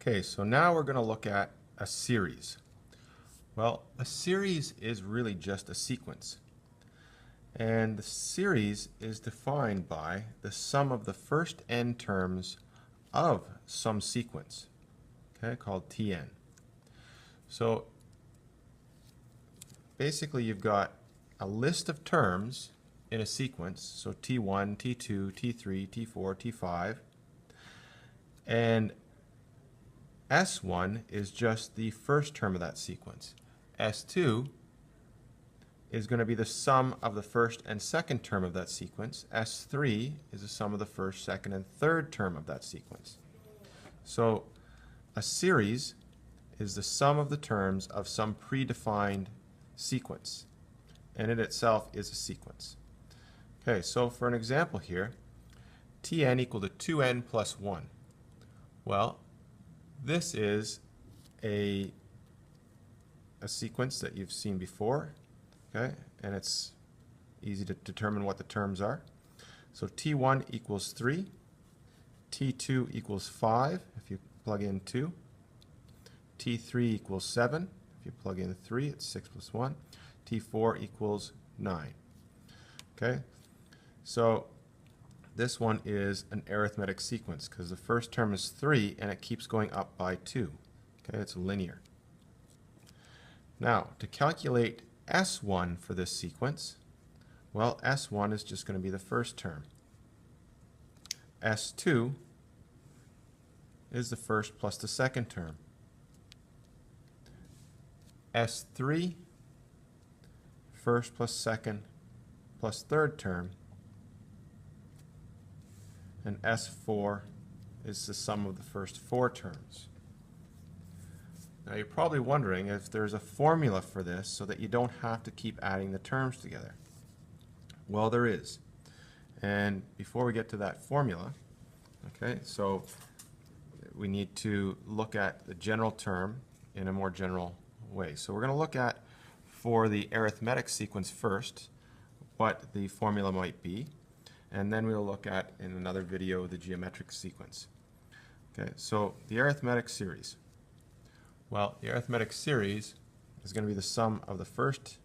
Okay, so now we're going to look at a series. Well, a series is really just a sequence. And the series is defined by the sum of the first n terms of some sequence, okay, called Tn. So basically you've got a list of terms in a sequence, so T1, T2, T3, T4, T5, and S1 is just the first term of that sequence. S2 is going to be the sum of the first and second term of that sequence. S3 is the sum of the first, second, and third term of that sequence. So a series is the sum of the terms of some predefined sequence, and it itself is a sequence. Okay, so for an example here, Tn equal to 2n plus 1. Well, this is a sequence that you've seen before, okay, and it's easy to determine what the terms are. So T1 equals 3, T2 equals 5 if you plug in 2, T3 equals 7 if you plug in 3, it's 6 plus 1, T4 equals 9. Okay, so this one is an arithmetic sequence because the first term is 3 and it keeps going up by 2. Okay, it's linear. Now, to calculate S1 for this sequence, well, S1 is just going to be the first term. S2 is the first plus the second term. S3, first plus second plus third term. And S4 is the sum of the first 4 terms. Now you're probably wondering if there's a formula for this so that you don't have to keep adding the terms together. Well, there is. And before we get to that formula, okay, so we need to look at the general term in a more general way. So we're going to look at, for the arithmetic sequence first, what the formula might be. And then we'll look at, in another video, the geometric sequence. Okay, so the arithmetic series. Well, the arithmetic series is going to be the sum of the first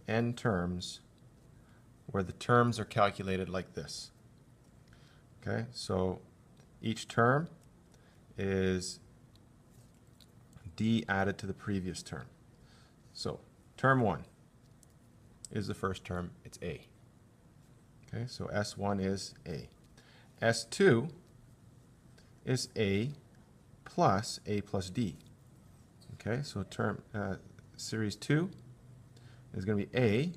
n terms where the terms are calculated like this. Okay, so each term is d added to the previous term. So term 1 is the first term, it's a. Okay, so S1 is a. S2 is a plus d. Okay, so series 2 is going to be a,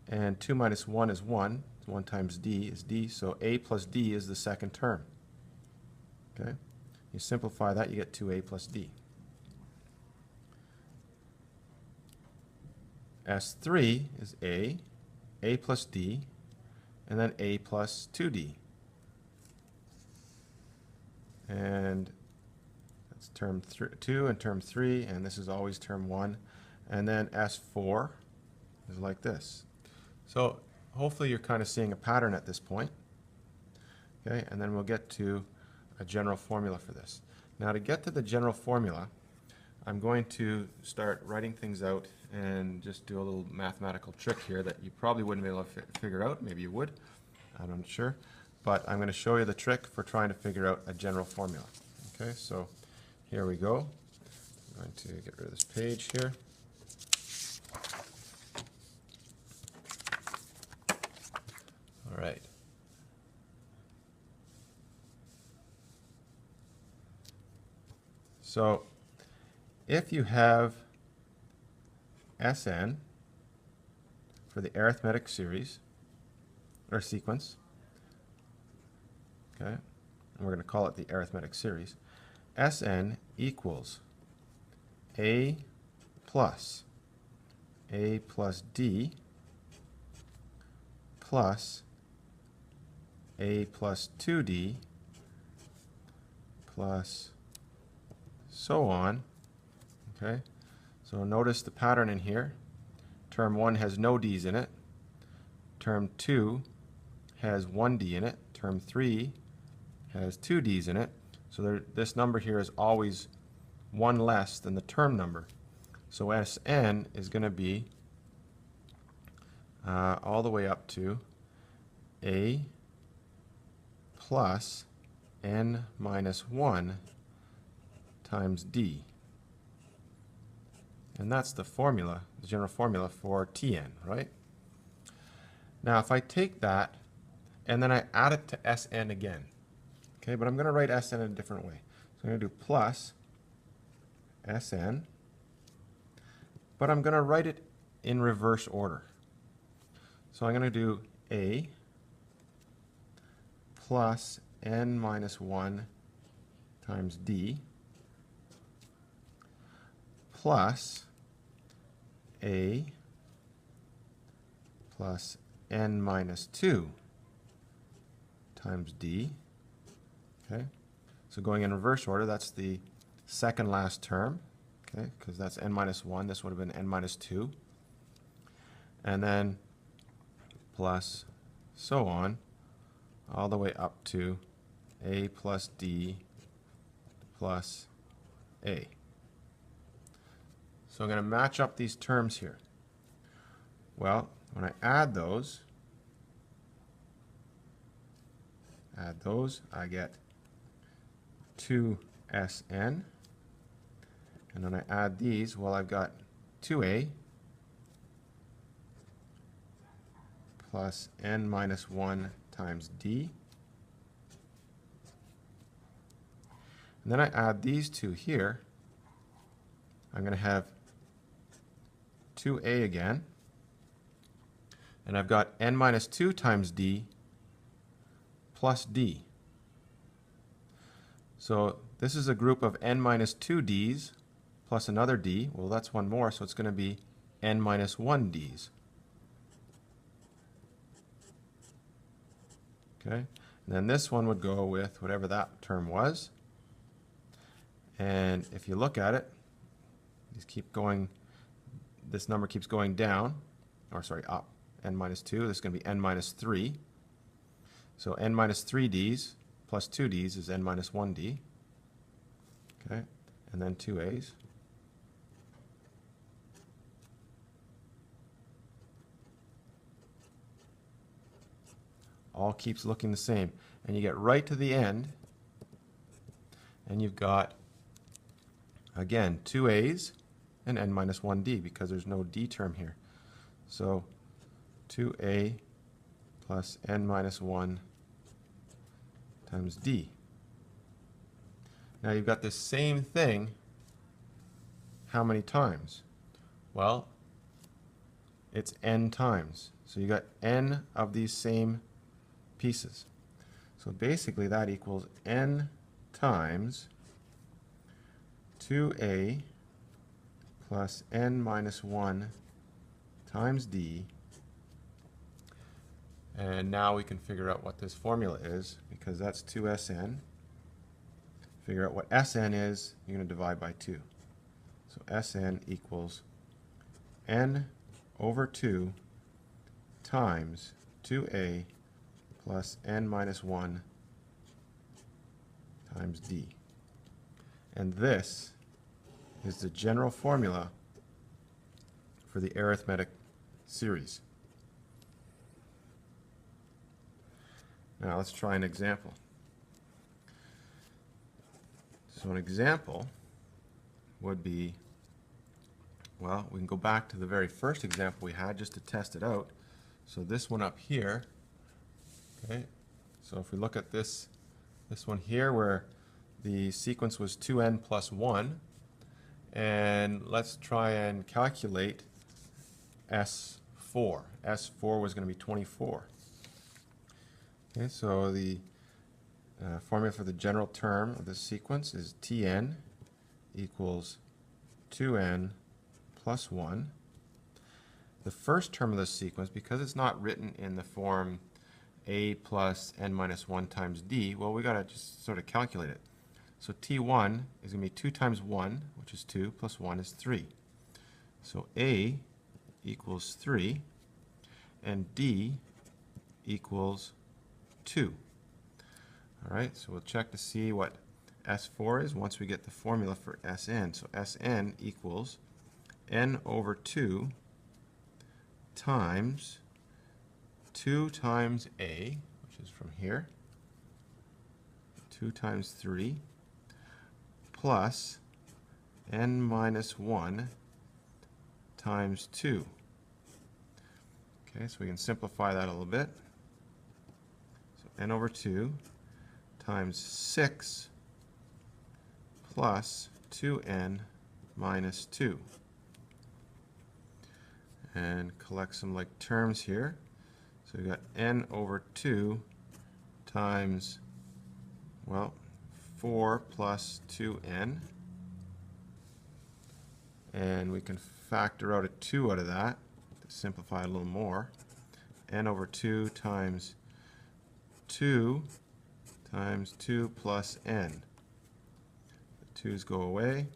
and 2 minus 1 is 1. 1 times d is d, so a plus d is the second term. Okay, you simplify that, you get 2a plus d. S3 is a plus d, and then a plus 2d. And that's term 2 and term 3, and this is always term 1. And then S4 is like this. So hopefully you're kind of seeing a pattern at this point. Okay, and then we'll get to a general formula for this. Now to get to the general formula, I'm going to start writing things out and just do a little mathematical trick here that you probably wouldn't be able to figure out. Maybe you would. I'm not sure. But I'm going to show you the trick for trying to figure out a general formula. Okay, so here we go. I'm going to get rid of this page here. All right. So if you have Sn for the arithmetic series or sequence, okay, and we're going to call it the arithmetic series, Sn equals a plus d plus a plus 2d plus so on. Okay, so notice the pattern in here. Term 1 has no d's in it. Term 2 has 1 d in it. Term 3 has 2 d's in it. So this number here is always one less than the term number. So Sn is going to be all the way up to a plus n minus 1 times d. And that's the formula, the general formula for Tn, right? Now if I take that and then I add it to Sn again, okay, but I'm going to write Sn in a different way. So I'm going to do plus Sn, but I'm going to write it in reverse order. So I'm going to do a plus n minus 1 times d plus a plus n minus 2 times d. Okay, so going in reverse order, that's the second last term, okay, because that's n minus 1. This would have been n minus 2. And then plus so on, all the way up to a plus d plus a. So I'm going to match up these terms here. Well, when I add those, I get 2Sn. And then I add these, well, I've got 2a plus n minus 1 times d. And then I add these two here. I'm going to have 2a again. And I've got n minus 2 times d plus d. So this is a group of n minus 2 d's plus another d. Well, that's one more, so it's going to be n minus 1 d's. Okay, and then this one would go with whatever that term was. And if you look at it, these keep going, this number keeps going down, or sorry, up, n minus 2. This is going to be n minus 3. So n minus 3 d's plus 2 d's is n minus 1 d. Okay, and then 2 a's. All keeps looking the same. And you get right to the end, and you've got, again, 2 a's and n minus 1 d, because there's no d term here. So 2a plus n minus 1 times d. Now you've got the same thing how many times? Well, it's n times. So you got n of these same pieces. So basically that equals n times 2a plus n minus 1 times d. And now we can figure out what this formula is, because that's 2Sn. Figure out what Sn is, you're going to divide by 2. So Sn equals n over 2 times 2a plus n minus 1 times d. And this is the general formula for the arithmetic series. Now let's try an example. So an example would be, well, we can go back to the very first example we had just to test it out. So this one up here, okay, so if we look at this one here where the sequence was 2n plus 1, and let's try and calculate S4. S4 was going to be 24. Okay, so the formula for the general term of this sequence is Tn equals 2n plus 1. The first term of this sequence, because it's not written in the form a plus n minus 1 times d, well, we got to just sort of calculate it. So T1 is going to be 2 times 1, which is 2, plus 1 is 3. So a equals 3, and d equals 2. All right, so we'll check to see what S4 is once we get the formula for Sn. So Sn equals n over 2 times 2 times a, which is from here, 2 times 3, plus n minus 1 times 2. Okay, so we can simplify that a little bit. So n over 2 times 6 plus 2n minus 2. And collect some like terms here. So we've got n over 2 times, well, 4 plus 2n. And we can factor out a 2 out of that to simplify it a little more. N over 2 times 2 times 2 plus n. The 2's go away.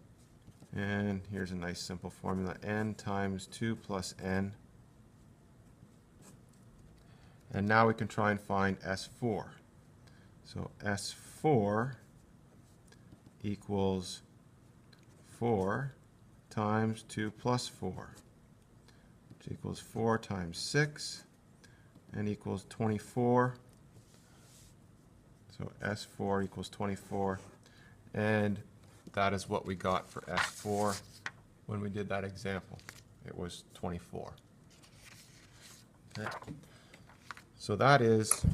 And here's a nice simple formula, n times 2 plus n. And now we can try and find S4. So S4 equals 4 times 2 plus 4, which equals 4 times 6, and equals 24. So S4 equals 24. And that is what we got for S4 when we did that example. It was 24. Okay. So that is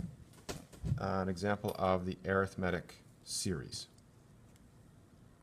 an example of the arithmetic series.